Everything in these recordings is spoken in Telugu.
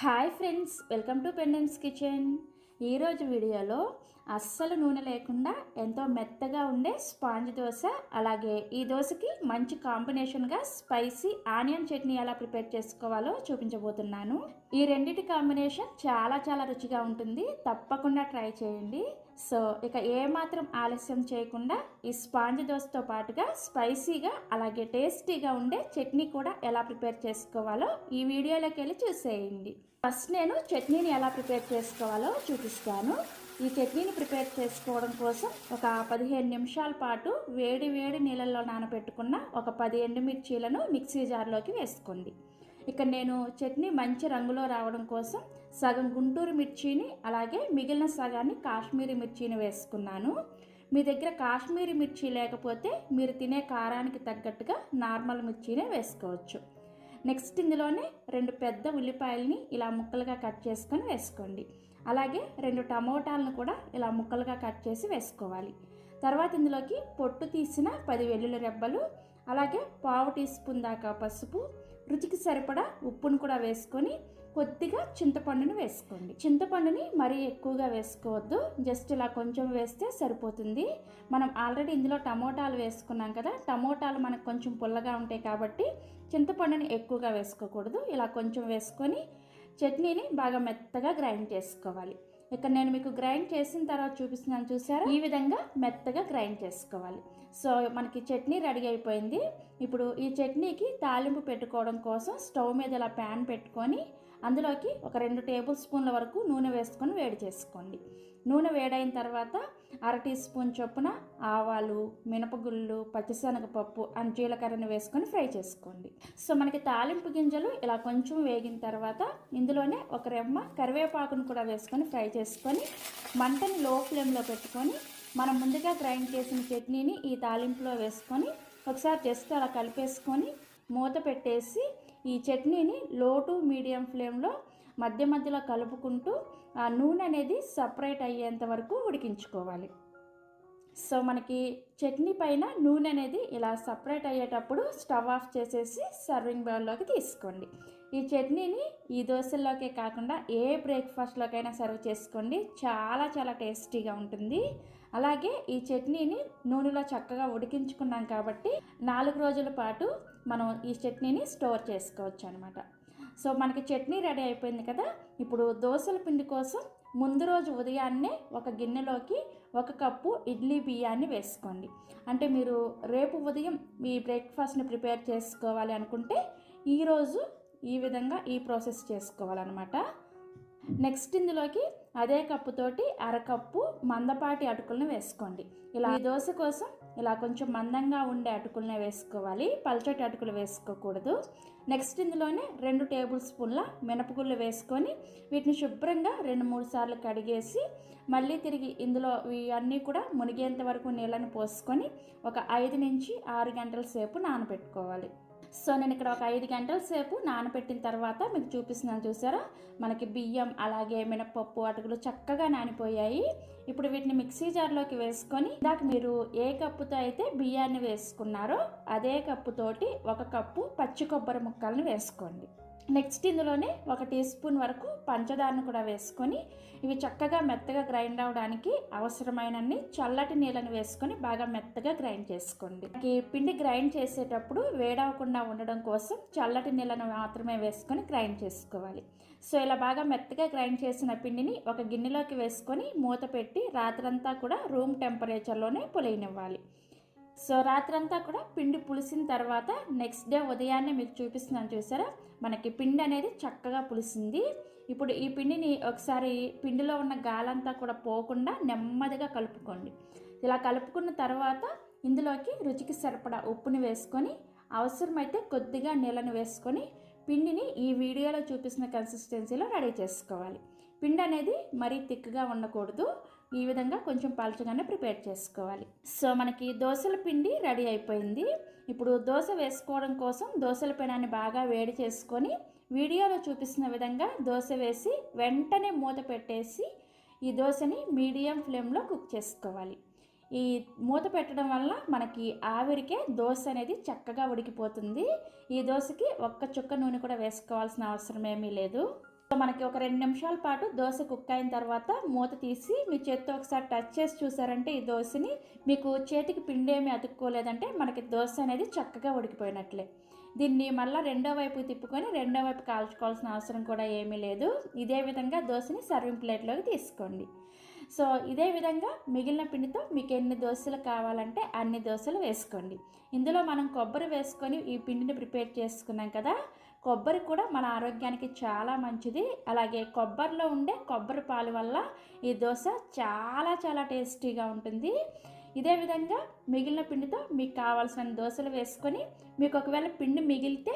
Hi friends, welcome to పెండెన్స్ kitchen. ఈరోజు వీడియోలో అస్సలు నూనె లేకుండా ఎంతో మెత్తగా ఉండే స్పాంజ్ దోశ, అలాగే ఈ దోశకి మంచి కాంబినేషన్గా స్పైసీ ఆనియన్ చట్నీ ఎలా ప్రిపేర్ చేసుకోవాలో చూపించబోతున్నాను. ఈ రెండింటి కాంబినేషన్ చాలా రుచిగా ఉంటుంది, తప్పకుండా ట్రై చేయండి. సో ఇక ఏమాత్రం ఆలస్యం చేయకుండా ఈ స్పాంజ్ దోశతో పాటుగా స్పైసీగా అలాగే టేస్టీగా ఉండే చట్నీ కూడా ఎలా ప్రిపేర్ చేసుకోవాలో ఈ వీడియోలోకి వెళ్ళి చూసేయండి. ఫస్ట్ నేను చట్నీని ఎలా ప్రిపేర్ చేసుకోవాలో చూపిస్తాను. ఈ చట్నీని ప్రిపేర్ చేసుకోవడం కోసం ఒక 15 నిమిషాల పాటు వేడి నీళ్ళల్లో నానబెట్టుకున్న ఒక 10 ఎండుమిర్చీలను మిక్సీ జార్లోకి వేసుకోండి. ఇక్కడ నేను చట్నీ మంచి రంగులో రావడం కోసం సగం గుంటూరు మిర్చిని అలాగే మిగిలిన సగాన్ని కాశ్మీరీ మిర్చిని వేసుకున్నాను. మీ దగ్గర కాశ్మీరీ మిర్చి లేకపోతే మీరు తినే కారానికి తగ్గట్టుగా నార్మల్ మిర్చినే వేసుకోవచ్చు. నెక్స్ట్ ఇందులోనే 2 పెద్ద ఉల్లిపాయలని ఇలా ముక్కలుగా కట్ చేసుకొని వేసుకోండి. అలాగే 2 టమోటాలను కూడా ఇలా ముక్కలుగా కట్ చేసి వేసుకోవాలి. తర్వాత ఇందులోకి పొట్టు తీసిన 10 వెల్లుల్లి రెబ్బలు, అలాగే 1/2 టీ స్పూన్ దాకా పసుపు, రుచికి సరిపడా ఉప్పును కూడా వేసుకొని కొద్దిగా చింతపండుని వేసుకోండి. చింతపండుని మరీ ఎక్కువగా వేసుకోవద్దు, జస్ట్ ఇలా కొంచెం వేస్తే సరిపోతుంది. మనం ఆల్రెడీ ఇందులో టమోటాలు వేసుకున్నాం కదా, టమోటాలు మనకు కొంచెం పుల్లగా ఉంటాయి కాబట్టి చింతపండుని ఎక్కువగా వేసుకోకూడదు. ఇలా కొంచెం వేసుకొని చట్నీని బాగా మెత్తగా గ్రైండ్ చేసుకోవాలి. ఇక్కడ నేను మీకు గ్రైండ్ చేసిన తర్వాత చూపిస్తున్నాను, చూసారా? ఈ విధంగా మెత్తగా గ్రైండ్ చేసుకోవాలి. సో మనకి చట్నీ రెడీ అయిపోయింది. ఇప్పుడు ఈ చట్నీకి తాలింపు పెట్టుకోవడం కోసం స్టవ్ మీద ఇలా ప్యాన్ పెట్టుకొని అందులోకి ఒక 2 టేబుల్ స్పూన్ల వరకు నూనె వేసుకొని వేడి చేసుకోండి. నూనె వేడైన తర్వాత 1/2 టీ స్పూన్ చొప్పున ఆవాలు, మినపగుళ్ళు, పచ్చిశనగపప్పు అండ్ జీలకర్రని వేసుకొని ఫ్రై చేసుకోండి. సో మనకి తాలింపు గింజలు ఇలా కొంచెం వేగిన తర్వాత ఇందులోనే ఒక రెమ్మ కరివేపాకును కూడా వేసుకొని ఫ్రై చేసుకొని మంటని లో ఫ్లేమ్లో పెట్టుకొని మనం ముందుగా గ్రైండ్ చేసిన చట్నీని ఈ తాలింపులో వేసుకొని ఒకసారి జస్ట్ అలా కలిపేసుకొని మూత పెట్టేసి ఈ చట్నీని లో టు మీడియం ఫ్లేమ్లో మధ్యలో కలుపుకుంటూ ఆ నూనె అనేది సపరేట్ అయ్యేంత వరకు ఉడికించుకోవాలి. సో మనకి చట్నీ పైన నూనె అనేది ఇలా సపరేట్ అయ్యేటప్పుడు స్టవ్ ఆఫ్ చేసేసి సర్వింగ్ బౌల్లోకి తీసుకోండి. ఈ చట్నీని ఈ దోశల్లోకే కాకుండా ఏ బ్రేక్ఫాస్ట్లోకైనా సర్వ్ చేసుకోండి, చాలా టేస్టీగా ఉంటుంది. అలాగే ఈ చట్నీని నూనెలో చక్కగా ఉడికించుకున్నాం కాబట్టి 4 రోజుల పాటు మనం ఈ చట్నీని స్టోర్ చేసుకోవచ్చు అనమాట. సో మనకి చట్నీ రెడీ అయిపోయింది కదా. ఇప్పుడు దోశల పిండి కోసం ముందు రోజు ఉదయాన్నే ఒక గిన్నెలోకి 1 కప్పు ఇడ్లీ బియ్యాన్ని వేసుకోండి. అంటే మీరు రేపు ఉదయం మీ బ్రేక్ఫాస్ట్ని ప్రిపేర్ చేసుకోవాలి అనుకుంటే ఈరోజు ఈ విధంగా ఈ ప్రాసెస్ చేసుకోవాలన్నమాట. నెక్స్ట్ ఇందులోకి అదే కప్పుతోటి 1/2 కప్పు మందపాటి అటుకులను వేసుకోండి. ఇలా ఈ దోశ కోసం ఇలా కొంచెం మందంగా ఉండే అటుకులనే వేసుకోవాలి, పల్చటి అటుకులు వేసుకోకూడదు. నెక్స్ట్ ఇందులోనే 2 టేబుల్ స్పూన్ల మినపగుళ్ళు వేసుకొని వీటిని శుభ్రంగా 2-3 సార్లు కడిగేసి మళ్ళీ తిరిగి ఇందులో ఇవన్నీ కూడా మునిగేంత వరకు నీళ్ళని పోసుకొని ఒక 5 నుంచి 6 గంటల సేపు నానబెట్టుకోవాలి. సో నేను ఇక్కడ ఒక 5 గంటల సేపు నానబెట్టిన తర్వాత మీకు చూపిస్తున్నాను, చూసారా? మనకి బియ్యం అలాగే మినపప్పు అటుకులు చక్కగా నానిపోయాయి. ఇప్పుడు వీటిని మిక్సీ జార్లోకి వేసుకొని ఇందాక మీరు ఏ కప్పుతో అయితే బియ్యాన్ని వేసుకున్నారో అదే కప్పుతోటి 1 కప్పు పచ్చి కొబ్బరి ముక్కలను వేసుకోండి. నెక్స్ట్ ఇందులోనే 1 టీ స్పూన్ వరకు పంచదారను కూడా వేసుకొని ఇవి చక్కగా మెత్తగా గ్రైండ్ అవడానికి అవసరమైనన్ని చల్లటి నీళ్ళని వేసుకొని బాగా మెత్తగా గ్రైండ్ చేసుకోండి. ఈ పిండి గ్రైండ్ చేసేటప్పుడు వేడవకుండా ఉండడం కోసం చల్లటి నీళ్ళను మాత్రమే వేసుకొని గ్రైండ్ చేసుకోవాలి. సో ఇలా బాగా మెత్తగా గ్రైండ్ చేసిన పిండిని ఒక గిన్నెలోకి వేసుకొని మూత పెట్టి రాత్రంతా కూడా రూమ్ టెంపరేచర్లోనే పులియనివ్వాలి. సో రాత్రంతా కూడా పిండి పులిసిన తర్వాత నెక్స్ట్ డే ఉదయాన్నే మీకు చూపిస్తున్నాను, చూసారా? మనకి పిండి అనేది చక్కగా పులిసింది. ఇప్పుడు ఈ పిండిని ఒకసారి పిండిలో ఉన్న గాలంతా కూడా పోకుండా నెమ్మదిగా కలుపుకోండి. ఇలా కలుపుకున్న తర్వాత ఇందులోకి రుచికి సరిపడా ఉప్పుని వేసుకొని అవసరమైతే కొద్దిగా నీళ్ళని వేసుకొని పిండిని ఈ వీడియోలో చూపిస్తున్న కన్సిస్టెన్సీలో రెడీ చేసుకోవాలి. పిండి అనేది మరీ థిక్గా ఉండకూడదు, ఈ విధంగా కొంచెం పలచగానే ప్రిపేర్ చేసుకోవాలి. సో మనకి దోశల పిండి రెడీ అయిపోయింది. ఇప్పుడు దోశ వేసుకోవడం కోసం దోశల పెనాన్ని బాగా వేడి చేసుకొని వీడియోలో చూపిస్తున్న విధంగా దోశ వేసి వెంటనే మూత పెట్టేసి ఈ దోశని మీడియం ఫ్లేమ్లో కుక్ చేసుకోవాలి. ఈ మూత పెట్టడం వల్ల మనకి ఆవిరికే దోశ అనేది చక్కగా ఉడికిపోతుంది. ఈ దోశకి ఒక్క చుక్క నూనె కూడా వేసుకోవాల్సిన అవసరం ఏమీ లేదు. సో మనకి ఒక 2 నిమిషాల పాటు దోశ కుక్ అయిన తర్వాత మూత తీసి మీ చేత్తో ఒకసారి టచ్ చేసి చూసారంటే ఈ దోశని మీకు చేతికి పిండి ఏమి అతుక్కోలేదంటే మనకి దోశ అనేది చక్కగా ఉడికిపోయినట్లే. దీన్ని మళ్ళీ రెండో వైపు తిప్పుకొని రెండో వైపు కాల్చుకోవాల్సిన అవసరం కూడా ఏమీ లేదు. ఇదే విధంగా దోశని సర్వింగ్ ప్లేట్లోకి తీసుకోండి. సో ఇదే విధంగా మిగిలిన పిండితో మీకు ఎన్ని దోశలు కావాలంటే అన్ని దోశలు వేసుకోండి. ఇందులో మనం కొబ్బరి వేసుకొని ఈ పిండిని ప్రిపేర్ చేసుకున్నాం కదా, కొబ్బరి కూడా మన ఆరోగ్యానికి చాలా మంచిది. అలాగే కొబ్బరిలో ఉండే కొబ్బరి పాలు వల్ల ఈ దోశ చాలా చాలా టేస్టీగా ఉంటుంది. ఇదే విధంగా మిగిలిన పిండితో మీకు కావాల్సిన దోశలు వేసుకొని, మీకు ఒకవేళ పిండి మిగిలితే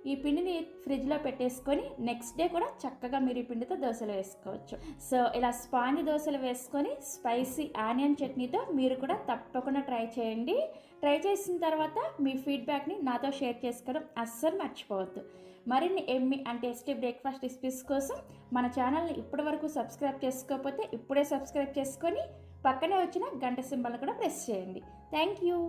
ఈ పిండిని ఫ్రిడ్జ్లో పెట్టేసుకొని నెక్స్ట్ డే కూడా చక్కగా మీరు ఈ పిండితో దోశలు వేసుకోవచ్చు. సో ఇలా స్పాంజ్ దోశలు వేసుకొని స్పైసీ ఆనియన్ చట్నీతో మీరు కూడా తప్పకుండా ట్రై చేయండి. ట్రై చేసిన తర్వాత మీ ఫీడ్బ్యాక్ని నాతో షేర్ చేసుకోవడం అస్సలు మర్చిపోవద్దు. మరిన్ని ఎమ్మి అండ్ టేస్టీ బ్రేక్ఫాస్ట్ రెసిపీస్ కోసం మన ఛానల్ని ఇప్పటి వరకు సబ్స్క్రైబ్ చేసుకోకపోతే ఇప్పుడే సబ్స్క్రైబ్ చేసుకొని పక్కనే వచ్చిన గంట సింబల్ని కూడా ప్రెస్ చేయండి. Thank you.